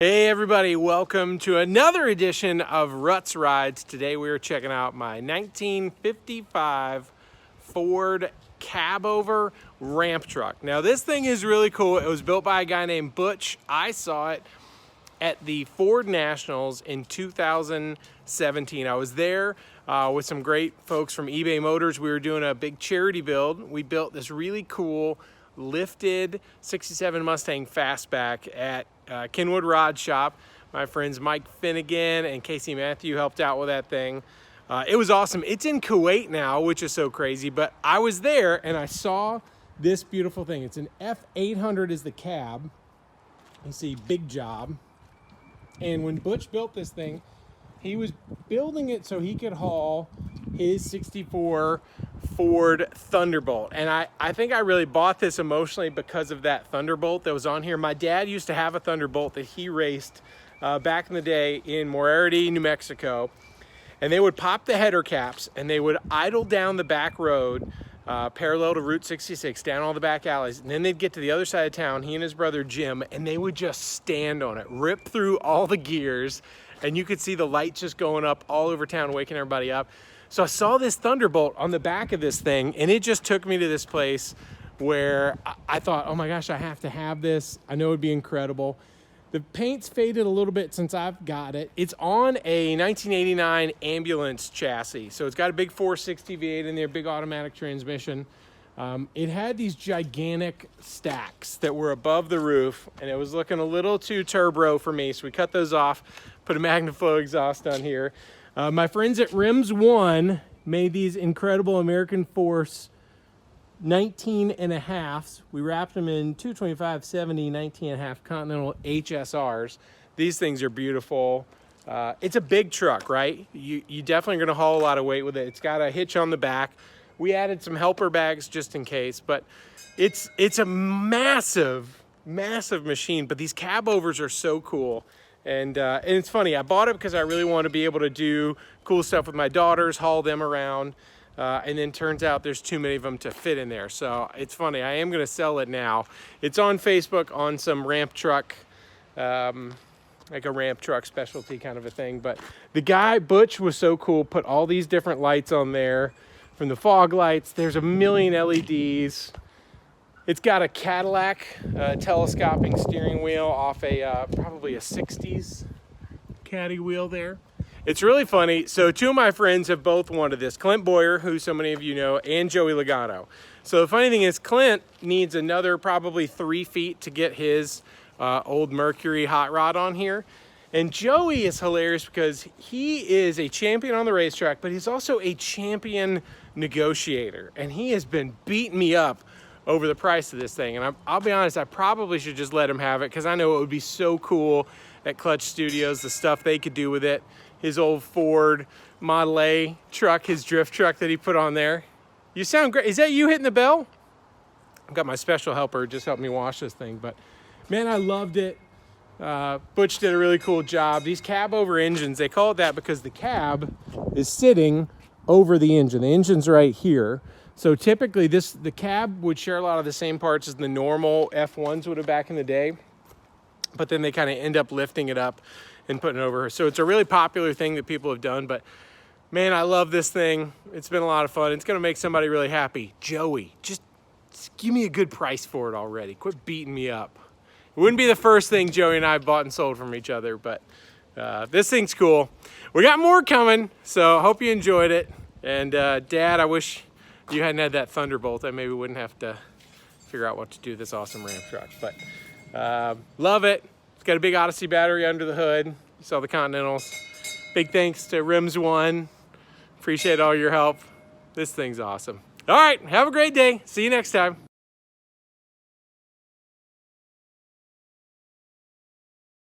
Hey everybody, welcome to another edition of Rut'S Rides. Today we are checking out my 1955 Ford cab-over ramp truck. Now this thing is really cool. It was built by a guy named Butch. I saw it at the Ford Nationals in 2017. I was there with some great folks from eBay Motors. We were doing a big charity build. We built this really cool lifted 67 Mustang Fastback at Kenwood Rod Shop. My friends Mike Finnegan and Casey Matthew helped out with that thing. It was awesome. It's in Kuwait now, which is so crazy, but I was there and I saw this beautiful thing. It's an F800 is the cab. You see, big job. And when Butch built this thing, he was building it so he could haul his 64 Ford Thunderbolt. And I think I really bought this emotionally because of that Thunderbolt that was on here. My dad used to have a Thunderbolt that he raced back in the day in Moretti, New Mexico. And they would pop the header caps and they would idle down the back road parallel to Route 66, down all the back alleys. And then they'd get to the other side of town, he and his brother Jim, and they would just stand on it, rip through all the gears, and you could see the lights just going up all over town, waking everybody up. So I saw this Thunderbolt on the back of this thing, and it just took me to this place where I thought, oh my gosh, I have to have this. I know it'd be incredible. The paint's faded a little bit since I've got it. It's on a 1989 ambulance chassis. So it's got a big 460 V8 in there, big automatic transmission. It had these gigantic stacks that were above the roof, and it was looking a little too turbo for me. So we cut those off, put a MagnaFlow exhaust on here. My friends at Rut'S Wood made these incredible American Force 19.5s. We wrapped them in 225, 70, 19.5 Continental HSRs. These things are beautiful. It's a big truck, right? You definitely are gonna haul a lot of weight with it. It's got a hitch on the back. We added some helper bags just in case, but it's a massive, massive machine. But these cab overs are so cool. And it's funny, I bought it because I really want to be able to do cool stuff with my daughters, haul them around. And then turns out there's too many of them to fit in there. So it's funny, I am gonna sell it now. It's on Facebook on some ramp truck, like a ramp truck specialty kind of a thing. But the guy, Butch, was so cool, put all these different lights on there. From the fog lights, there's a million LEDs. It's got a Cadillac telescoping steering wheel off a probably a 60s Caddy wheel there. It's really funny. So two of my friends have both wanted this. Clint Boyer, who so many of you know, and Joey Logano. So the funny thing is Clint needs another probably 3 feet to get his old Mercury hot rod on here. And Joey is hilarious because he is a champion on the racetrack, but he's also a champion negotiator. And he has been beating me up over the price of this thing. And I'll be honest, I probably should just let him have it because I know it would be so cool at Clutch Studios, the stuff they could do with it. His old Ford Model A truck, his drift truck that he put on there. You sound great. Is that you hitting the bell? I've got my special helper just helped me wash this thing, but man, I loved it. Butch did a really cool job. These cab over engines, they call it that because the cab is sitting over the engine. The engine's right here. So typically the cab would share a lot of the same parts as the normal F1s would have back in the day, but then they kind of end up lifting it up and putting it over. So it's a really popular thing that people have done, but man, I love this thing. It's been a lot of fun. It's gonna make somebody really happy. Joey, just give me a good price for it already. Quit beating me up. It wouldn't be the first thing Joey and I bought and sold from each other, but this thing's cool. We got more coming, so I hope you enjoyed it. And Dad, I wish you hadn't had that Thunderbolt. I maybe wouldn't have to figure out what to do with this awesome ramp truck. But love it. It's got a big Odyssey battery under the hood. You saw the Continentals. Big thanks to Rut'S Wood. Appreciate all your help. This thing's awesome. All right, have a great day. See you next time.